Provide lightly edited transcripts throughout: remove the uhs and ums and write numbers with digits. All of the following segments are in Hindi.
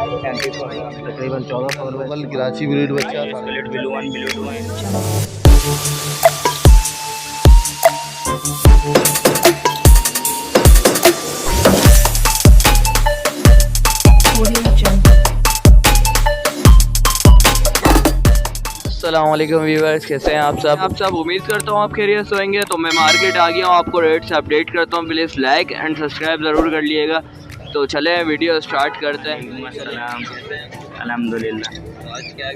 तकरीबन 1400 रुपये कराची ब्रीड बच्चा स्प्लिट ब्लू 1 ब्लू 2 है। अस्सलामुअलैकुम व्यूअर्स, कैसे हैं आप सब उम्मीद करता हूँ आप खैरियत होंगे। तो मैं मार्केट आ गया हूँ, आपको रेट से अपडेट करता हूँ। प्लीज़ लाइक एंड सब्सक्राइब ज़रूर कर लीजिएगा। तो चले वीडियो स्टार्ट करते हैं। अल्हम्दुलिल्लाह। आज क्या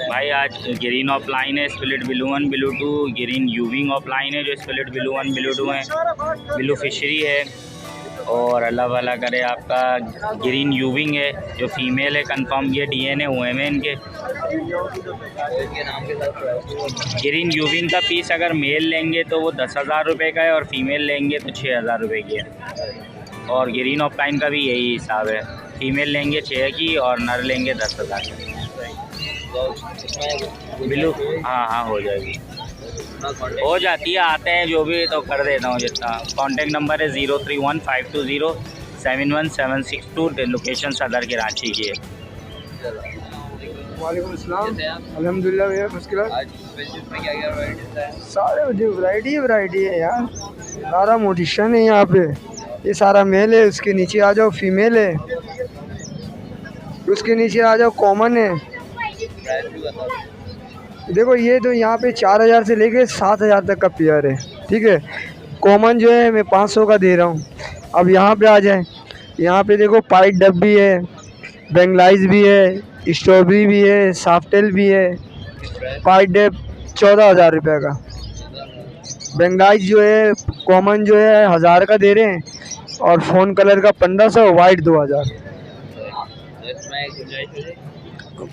भाई आज ग्रीन ऑफलाइन है, split blue 1 blue 2, green यूविंग offline है जो स्प्लिट ब्लू 1 ब्लू 2 है, ब्लू फिशरी है और अल्लाह वाला करे आपका ग्रीन यूविंग है जो फीमेल है, कंफर्म ये डीएनए हुए हैं इनके। ग्रीन यूविंग का पीस अगर मेल लेंगे तो वो 10,000 रुपये का है और फीमेल लेंगे तो 6,000 रुपये की है। और ग्रीन ऑफलाइन का भी यही हिसाब है, फीमेल लेंगे 6 की और नर लेंगे 10,000। ब्लू हाँ हो जाएगी, हो जाती है, आते हैं जो भी तो कर देता हूँ जितना। कॉन्टेक्ट नंबर है 0315207172, लोकेशन सदर कराची की है। वालेकुम अस्सलाम। अल्हम्दुलिल्लाह भैया, मुश्किल आज में क्या वैरायटी है? सारे जो वैरायटी है यार, सारा मोटिशन है यहाँ पे। ये सारा मेल है, उसके नीचे आ जाओ फीमेल है, उसके नीचे आ जाओ कॉमन है। देखो ये तो यहाँ पे 4,000 से लेके 7,000 तक का पेयर है, ठीक है। कॉमन जो है मैं 500 का दे रहा हूँ। अब यहाँ पे आ जाए, यहाँ पे देखो पाइट डब भी है, बेंगलाइज भी है, स्ट्रॉबेरी भी है, सॉफ्टेल भी है। पाइट डब 14,000 रुपये का, बेंगलाइज जो है कॉमन जो है 1,000 का दे रहे हैं और फ़ोन कलर का 1,500, वाइट 2,000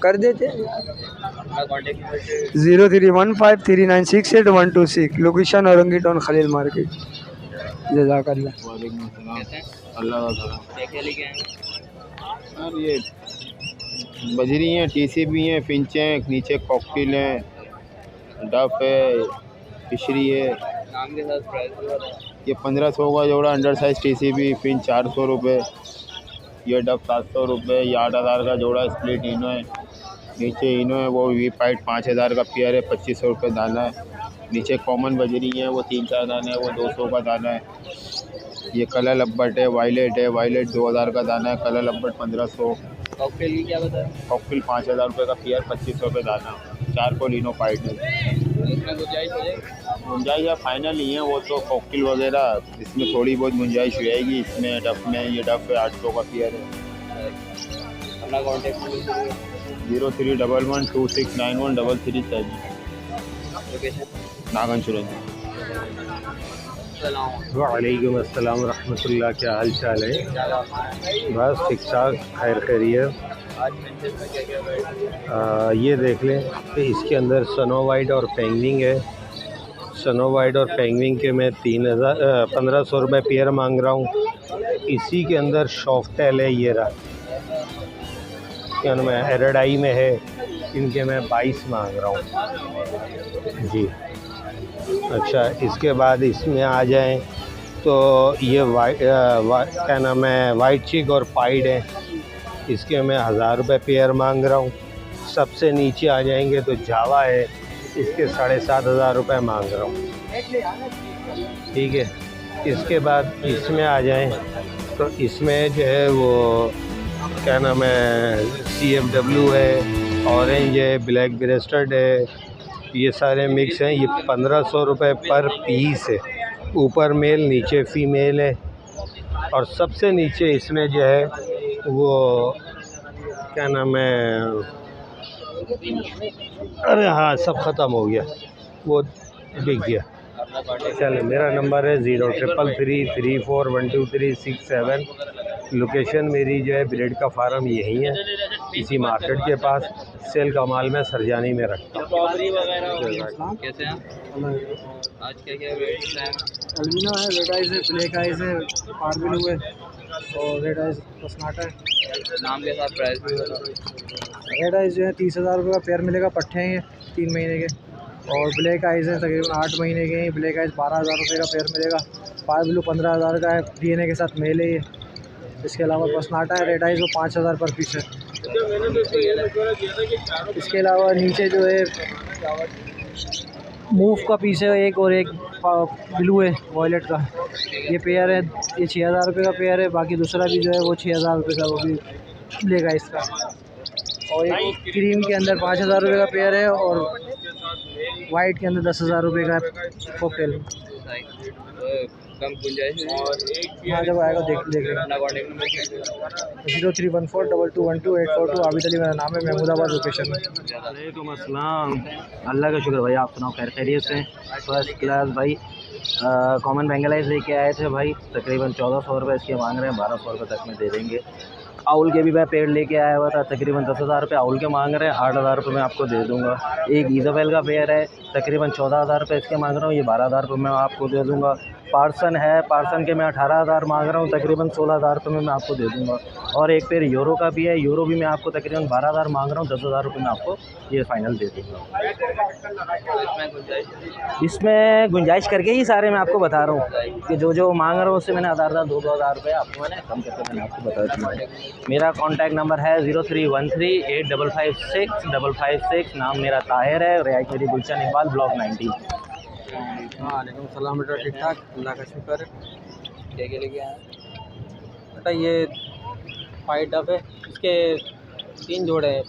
कर देते। 03153968 location Orangi town Khalil market. जज़ाकल्लाह। सर ये बजरी हैं, टीसीबी हैं, फिंच हैं, नीचे कॉकटेल हैं, डफ है, फिशरी है। नाम के साथ प्राइस ये 1500 का जोड़ा अंडर साइज टीसीबी, फिंच 400 रुपये, ये डफ 700 रुपये, ये 8,000 का जोड़ा स्प्लिट इनो है। नीचे इनो है वो वी पाइट 5,000 का पेयर है, 2,500 रुपये दाना है। नीचे कॉमन बजरी है वो 3-4 दाने है, वो 200 का दाना है। ये कलर लब्बट है, वायलेट 2,000 का दाना है, कलर लब्बट 1,500। कॉकटेल की क्या बता रहे हैं? कॉकटेल 5,000 रुपये का पेयर, 2,500 रुपये दाना। 4 को लिनो पाइट है। इसमें गुंजाइश हो जाएगी? गुंजाइश या फाइनल ही है वो तो, कॉकटेल वगैरह इसमें थोड़ी बहुत गुंजाइश हो जाएगी। इसमें डफ में ये डफ है 800 का पेयर है। अपना कॉन्टेक्ट 0311269133 लोकेशन नागन सुरंग। वालेकुम अस्सलाम रहमतुल्लाह। क्या हाल चाल है? बस ठीक ठाक, खैर खैरियत। आज मेंशन में क्या वैरायटी है? ये देख लें कि इसके अंदर स्नो वाइट और पेंगविंग है। स्नो वाइट और पेंगविंग के मैं 1,500 रुपये पेयर मांग रहा हूँ। इसी के अंदर सॉफ्टेल है, ये रहा, क्या नाम है, एरेडाई में है, इनके मैं 22 मांग रहा हूँ जी। अच्छा, इसके बाद इसमें आ जाएं तो ये क्या नाम है, वाइट चिक और पाइड है, इसके मैं 1,000 रुपये पेयर मांग रहा हूँ। सबसे नीचे आ जाएंगे तो जावा है, इसके 7,500 रुपये मांग रहा हूँ, ठीक है। इसके बाद इसमें आ जाएं तो इसमें जो है वो क्या नाम है, CFW है, ऑरेंज है, ब्लैक ब्रेस्टेड है, ये सारे मिक्स हैं। ये 1,500 रुपये पर पीस है, ऊपर मेल नीचे फीमेल है। और सबसे नीचे इसमें जो है वो क्या नाम है, अरे हाँ सब ख़त्म हो गया, वो बिक गया। चलो, मेरा नंबर है 0333412367। लोकेशन मेरी जो है ब्रेड का फार्म यही है, इसी मार्केट के पास। सेल का माल मैं सरजानी में रखता हूँ। कैसे हैं आज क्या वैरायटी है? अल्बिनो है, रेड आइज है, ब्लैक आइज है, पार्बिल है और रेड आइज पसनाटा है। नाम के साथ प्राइस भी बता। रेड आइज जो है 30,000 रुपये का पेयर मिलेगा, पट्टे हैं 3 महीने के। और ब्लैक आइज है तकरीबन 8 महीने के हैं। ब्लैक आइज 12,000 रुपये का पेयर मिलेगा। पार्बिल 15,000 का है, DNA के साथ मेल है ये। इसके अलावा पसनाटा है, रेड आइज वो 5000 पर पीस है। इसके अलावा नीचे जो है मूव का पीस है एक, और एक ब्लू है वॉयलेट का, ये पेयर है, ये 6000 रुपये का पेयर है। बाकी दूसरा भी जो है वो 6000 रुपये का वो भी लेगा इसका। और एक क्रीम के अंदर 5000 रुपये का पेयर है, और वाइट के अंदर 10000 रुपये का कॉकटेल। कम गुंजाइश हाँ जब आएगा देख लेगा। 0314221284 आबिद अली मेरा नाम है, महमूदाबाद लोकेशन में। वालेकुम अस्सलाम। अल्लाह का शुक्र भाई, आप सुनाओ खैर खैरियत से? फर्स्ट क्लास भाई। कॉमन बेंगलाइज लेके आए थे भाई, तकरीबन 1400 रुपये इसके मांग रहे हैं, 1200 रुपये तक में दे देंगे। आउल के भी मैं पेड़ लेके आया हुआ था, तकरीबन 10,000 रुपये आउल के मांग रहे हैं, 8,000 रुपये मैं आपको दे दूँगा। एक ईज़ाबेल का पेड़ है, तकरीबन 14,000 रुपये इसके मांग रहा हूँ, ये 12,000 रुपये मैं आपको दे दूँगा। पार्सन है, पार्सन के मैं 18,000 मांग रहा हूँ, तकरीबन 16,000 रुपये में मैं आपको दे दूँगा। और एक पेड़ यूरो का भी है, यूरो भी मैं आपको तकरीबन 12,000 मांग रहा हूँ, 10,000 रुपये में आपको ये फ़ाइनल दे दूँगा। इसमें गुंजाइश करके ही सारे मैं आपको बता रहा हूँ कि जो जो मांग रहा हूँ उससे मैंने 2,000 रुपये आपको मैंने कम करके मैंने आपको बता दिया है। मेरा कॉन्टैक्ट नंबर है 0313855656। नाम मेरा ताहिर है, रियायत मेरी गुलशन इकबाल, ब्लॉक 19। वालेकुम सलाम बेटा, ठीक ठाक, अल्लाह का शुक्र है। क्या क्या लेके आए? बेटा ये वाइट डब है, इसके 3 जोड़े हैं।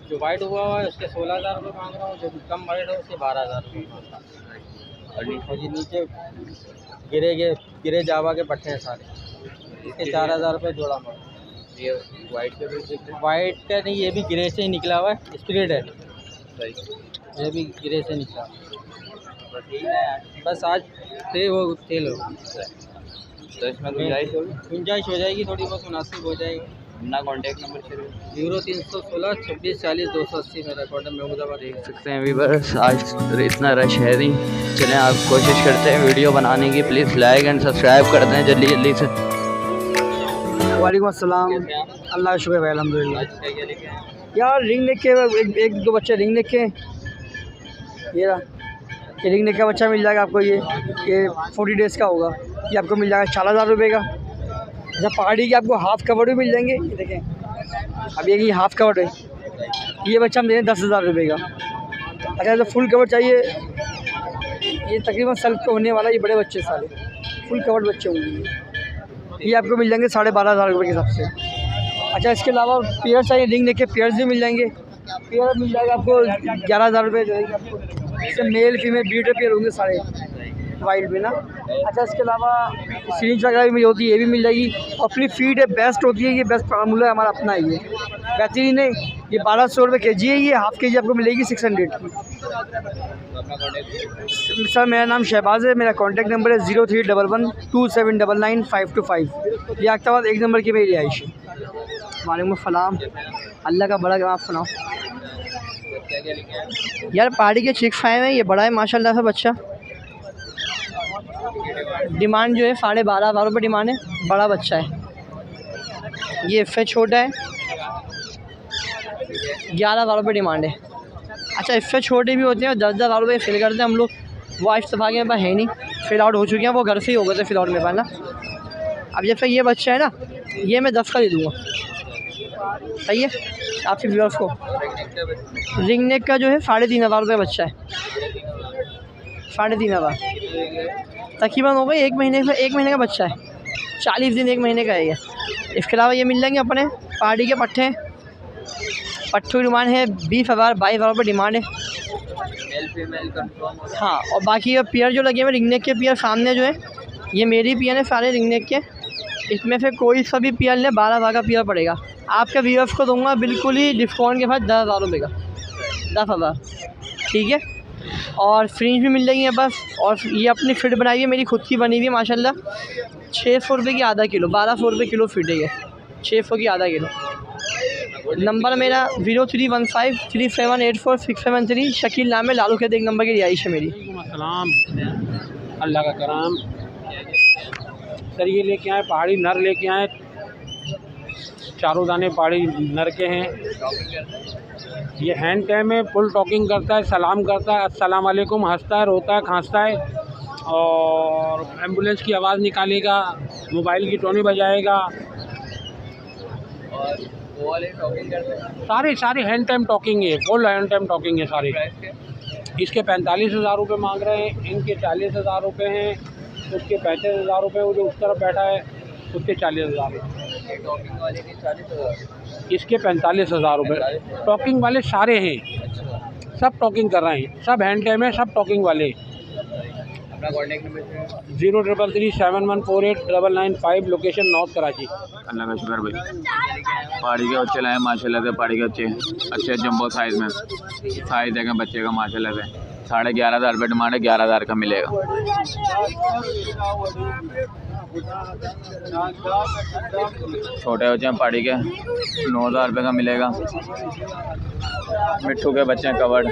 जो वाइट हुआ है उसके 16,000 रुपये मांग रहा हूँ, जो कम वाइट है उसके 12,000 रुपये मांग रहा हूँ। और ये नीचे गिरे जावा के पट्टे हैं सारे, इसके 4,000 रुपये जोड़ा मांग। ये वाइट का भी वाइट का नहीं, ये भी गिरे से ही निकला हुआ है, स्प्लिट है, ये भी गिरे से निकला। बस आज थे वो तेल हो, तो इसमें गुंजाइश होगी? गुंजाइश हो जाएगी, थोड़ी बहुत मुनासिब हो जाएगी। अपना कॉन्टैक्ट नंबर शेयर 0316 26 40 280 मेरा कॉन्टैक्ट महमूदाबाद। देख सकते हैं अभी बस आज इतना रश है नहीं। चलें आप कोशिश करते हैं वीडियो बनाने की, प्लीज़ लाइक एंड सब्सक्राइब कर दें जल्दी जल्दी से। वालेकुम अस्सलाम, अल्लाह का शुक्र है अल्हम्दुलिल्लाह। यार रिंग नेक के एक दो बच्चे रिंग नेक के, ये रिंग नेक का बच्चा मिल जाएगा आपको, ये 40 डेज़ का होगा, ये आपको मिल जाएगा 4000 रुपये का। अच्छा पहाड़ी के आपको हाफ़ कवर्ड भी मिल जाएंगे, ये देखें अब ये हाफ़ कवर्ड है, ये बच्चा हम दे दें 10,000 रुपये का। अच्छा तो फुल कवर चाहिए, ये तकरीबन सेल्फ का होने वाला, ये बड़े बच्चे सारे फुल कवर्ड बच्चे होंगे, ये आपको मिल जाएंगे 12,500 रुपये के हिसाब से। अच्छा इसके अलावा पेयर चाहिए, रिंग नेक के पेयर्स भी मिल जाएंगे, पेयर मिल जाएगा आपको 11,000 रुपये जाएगी आपको। इससे मेल फीमेल ब्रीडर पेयर होंगे सारे वाइल्ड में ना। अच्छा इसके अलावा सीरीज वगैरह भी मिल होती है, ये भी मिल जाएगी। और अपनी फीड है, बेस्ट होती है, ये बेस्ट फार्मूला है हमारा अपना, ये बेहतरीन है। ये 1200 रुपये के जी है, ये हाफ़ के जी आपको मिलेगी 600 की। सर मेरा नाम शहबाज है, मेरा कॉन्टैक्ट नंबर है 0311279955। ये आखताबाद 1 नंबर की मेरी रिहाइश है। वालेकुम सलाम, अल्लाह का बड़ा, आप सुनाओ। यार पहाड़ी के चिक फाइव है, ये बड़ा है माशाल्लाह से बच्चा। डिमांड जो है 12,500 रुपये डिमांड है, बड़ा बच्चा है। ये इफ़े छोटा है, 11,000 रुपये डिमांड है। अच्छा इफ़े छोटे भी होते हैं, 10,000 रुपये फिल करते हैं हम लोग। वो आज तक मेरे पास है नहीं, फिल आउट हो चुके हैं, वो घर से ही हो गए थे फिल आउट मेरे पास ना। अब जब तक ये बच्चा है ना, ये मैं 10 का दे दूँगा, सही है आपके व्यूअर्स को। रिंग नेक का जो है 3,500 रुपये बच्चा है, 3,500 तकरीबन हो गई। 1 महीने का बच्चा है, 40 दिन 1 महीने का है ये। इसके अलावा ये मिल जाएंगे अपने पहाड़ी के पट्ठे की डिमांड है 20,000 22,000 रुपये डिमांड है। हाँ और बाकी ये पियर जो लगे हुए रिंग नेक के पियर सामने जो है, ये मेरी पियर है सारे रिंग नेक के। इसमें से कोई सा भी पियर ले 12,000 का पियर पड़ेगा। आपके व्यूअर्स को दूंगा बिल्कुल ही डिस्काउंट के साथ 10,000 रुपये का, 10,000 ठीक है। और फ्रिंज भी मिल जाएगी बस। और ये अपनी फिट बनाई है, मेरी खुद की बनी हुई है माशाल्लाह। 600 रुपये की आधा किलो, 1,200 रुपये किलो फिट है ये, 600 की आधा किलो। नंबर मेरा 0315378467 शकील नाम है, लालू खेत 1 नंबर की रिहाइश है मेरी। अस्सलाम, अल्लाह का करम। सर ये लेके आए पहाड़ी नर लेके आए, चारों दाने पहाड़ी नर के हैं। ये हैंड टैम है, फुल टॉकिंग करता है, सलाम करता है, अस्सलाम वालेकुम, हंसता है, रोता है, खांसता है, और एम्बुलेंस की आवाज़ निकालेगा, मोबाइल की टोनी बजाएगा, और वो वाले टॉकिंग करते हैं? सारे हैंड टाइम टॉकिंग है, फुल हैंड टाइम टॉकिंग है सारे। इसके 45,000 रुपये मांग रहे हैं, इनके 40,000 रुपये हैं, उसके 35,000 रुपये, वो जो उस तरफ बैठा है उसके 40,000 रुपये। टॉकिंग वाले के 40,000, इसके 45,000 रुपये। टॉकिंग वाले सारे हैं, सब टॉकिंग कर रहे हैं, सब हैंड टाइम है, सब टॉकिंग वाले। अपना contact number 033371489995, location north Karachi. अल्लाह का शुक्र भाई, पहाड़ी के बच्चे लाए माशाल्लाह से, पहाड़ी के बच्चे अच्छे जंबो साइज़ में, साइज़ देखें बच्चे का माशाल्लाह से। 11,500 रुपये डिमांड है, 11,000 का मिलेगा। छोटे बच्चे हैं पहाड़ी के, 9,000 रुपये का मिलेगा। मिट्ठू के बच्चे हैं कवर्ड,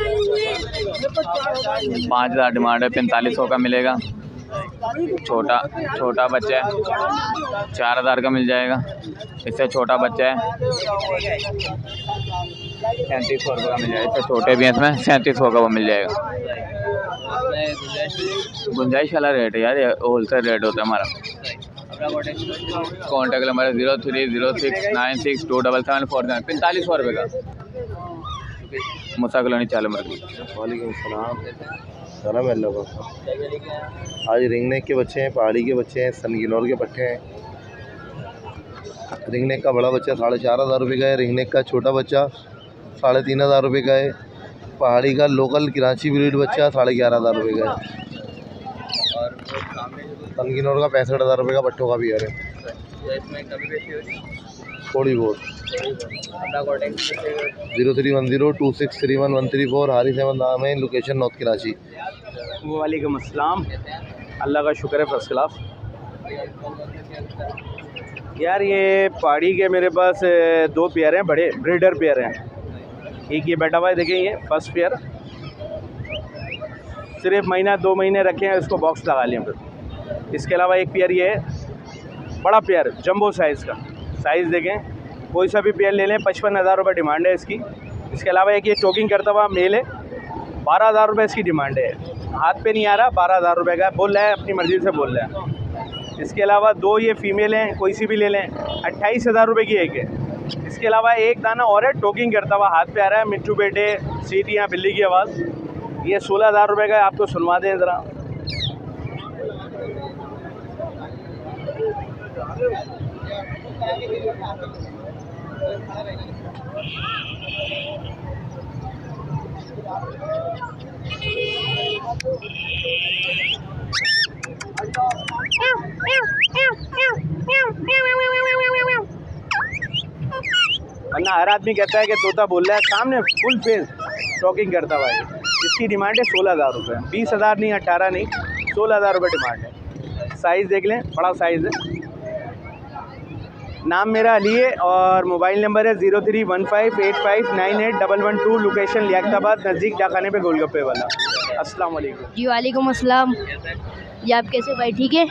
5,000 डिमांड है, 4500 का मिलेगा। छोटा बच्चा है, 4,000 का मिल जाएगा। इससे छोटा बच्चा है 3700 रुपये का मिल जाएगा। इससे छोटे भी हैं, इसमें 3700 का वो मिल जाएगा। गुंजाइश वाला रेट है यार, ये होलसेल रेट होता है हमारा। कॉन्टैक्ट नंबर है 0306962774, 4500 रुपये का। मुसा कॉलोनी चालू मर्ग। वालेकुम सलाम, सलाम अल्लाह का। आज रिंग नेक के बच्चे हैं, पहाड़ी के बच्चे हैं, सनगिनौर के पट्टे हैं। रिंग नेक का बड़ा बच्चा 4,500 रुपये का है, रिंग नेक का छोटा बच्चा 3,500 रुपये का है, पहाड़ी का लोकल कराची ब्रीड बच्चा 11,500 रुपये का है, सनगिनौर का 65,000 रुपये का पट्टों का भी है। थोड़ी बहुत। 0310263114, हारिस अहमद नाम है, लोकेशन नॉर्थ कराची। वालेकुम अस्सलाम, अल्लाह का शुक्र है फर्स्ट क्लास। यार ये पहाड़ी के मेरे पास 2 पेयर हैं, बड़े ब्रीडर पेयर हैं। एक ये बैठा हुआ है, देखें ये फर्स्ट पेयर, सिर्फ महीना 2 महीने रखे हैं, इसको बॉक्स लगा लिया फिर। इसके अलावा एक पेयर ये है बड़ा पेयर, जंबो साइज़ का, साइज़ देखें, कोई सा भी पेयर ले लें, 55,000 रुपये डिमांड है इसकी। इसके अलावा एक ये टोकिंग करता हुआ मेल है, 12,000 रुपये इसकी डिमांड है। हाथ पे नहीं आ रहा, 12,000 रुपये का बोल रहा है, अपनी मर्ज़ी से बोल रहा है। इसके अलावा 2 ये फीमेल हैं, कोई सी भी ले लें, 28,000 रुपये की एक है। इसके अलावा एक दाना और है, टोकिंग करता हुआ, हाथ पे आ रहा है, मिट्टू बेटे, सीटियाँ, बिल्ली की आवाज़, ये 16,000 रुपये का है। आपको सुनवा दें ज़रा। वरना हर आदमी कहता है कि तोता बोल रहा है, सामने फुल फेस टॉकिंग करता हुआ है। इसकी डिमांड है 16,000 रुपये, 20,000 नहीं, 18 नहीं, 16,000 रुपये डिमांड है। साइज़ देख लें, बड़ा साइज़ है। नाम मेरा अली है और मोबाइल नंबर है 0315859112, लोकेशन लियाकताबाद, नज़दीक डाखाने पे गोलगप्पे वाला। अस्सलाम वालेकुम। जी वालेकुम अस्सलाम। जी आप कैसे भाई? ठीक है।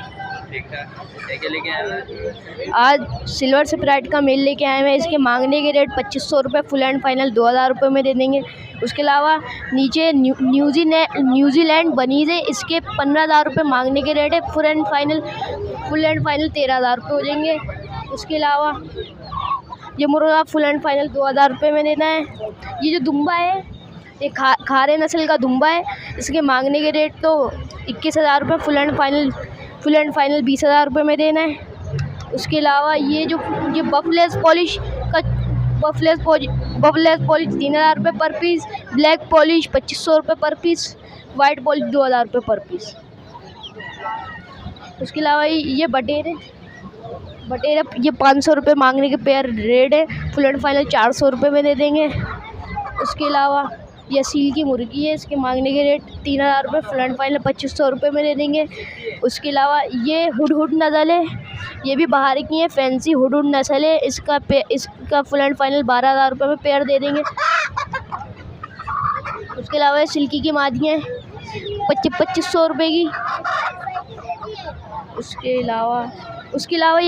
आज सिल्वर स्प्राइट का मेल लेके आए हैं। इसके मांगने के रेट 2500 रुपये, फुल एंड फाइनल 2,000 रुपये में दे देंगे। उसके अलावा नीचे न्यूजीलैंड बनीज़ है, इसके 15,000 रुपये मांगने के रेट है, फुल एंड फाइनल 13,000 रुपये हो जाएंगे। उसके अलावा ये मुर्गा फुल एंड फाइनल 2,000 रुपये में देना है। ये जो दुम्बा है, ये खारे नस्ल का दुम्बा है, इसके मांगने के रेट तो 21,000 रुपये, फुल एंड फाइनल 20,000 रुपये में देना है। उसके अलावा ये बफलेस पॉलिश 3,000 रुपये पर पीस, ब्लैक पॉलिश 2,500 रुपये पर पीस, वाइट पॉलिश 2,000 रुपये पर पीस। उसके अलावा ये बटेरे ये 500 रुपये मांगने के पेयर रेट है, फुल एंड फाइनल 400 रुपये में दे देंगे। उसके अलावा ये सील की मुर्गी है, इसके मांगने के रेट 3,000 रुपये, फुल एंड फाइनल 2,500 रुपये में दे देंगे। उसके अलावा ये हुड नस्ल है, ये भी बाहर की है, फैंसी हुड नस्ल है, इसका फुल एंड फाइनल 12,000 रुपये में पेयर दे देंगे। उसके अलावा ये सिल्की की मादियाँ हैं 2,500 रुपये की। उसके अलावा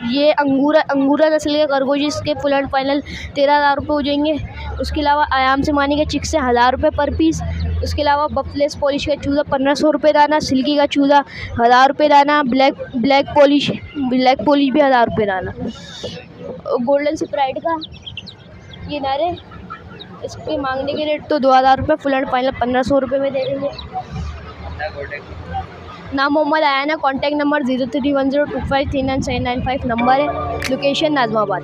ये अंगूरा नस्ल के खरगोश, इसके फुल एंड फाइनल 13,000 रुपये हो जाएंगे। उसके अलावा आयाम से मानी के चिक्स से 1,000 रुपये पर पीस। उसके अलावा बफलेस पॉलिश का चूज़ा 1,500 रुपये दाना, सिल्की का चूज़ा 1,000 रुपये दाना, ब्लैक पॉलिश भी 1,000 रुपये दाना। गोल्डन स्प्राइट का ये नारे, इसके मांगने के रेट तो 2000 रुपये, फुल एंड फाइनल 1500 रुपये में दे देंगे। नाम Mohammad Ayana, contact number 031025397995 number है, लोकेशन नाजमाबाद।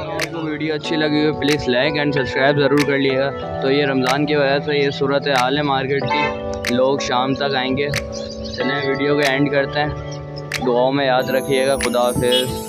आपको वीडियो अच्छी लगी हो प्लीज़ लाइक एंड सब्सक्राइब ज़रूर कर लिएगा। तो ये रमज़ान की वजह से ये सूरत हाल है मार्केट की, लोग शाम तक आएंगे। चलें वीडियो को एंड करते हैं, दुआओं में याद रखिएगा। खुदा हाफिज़।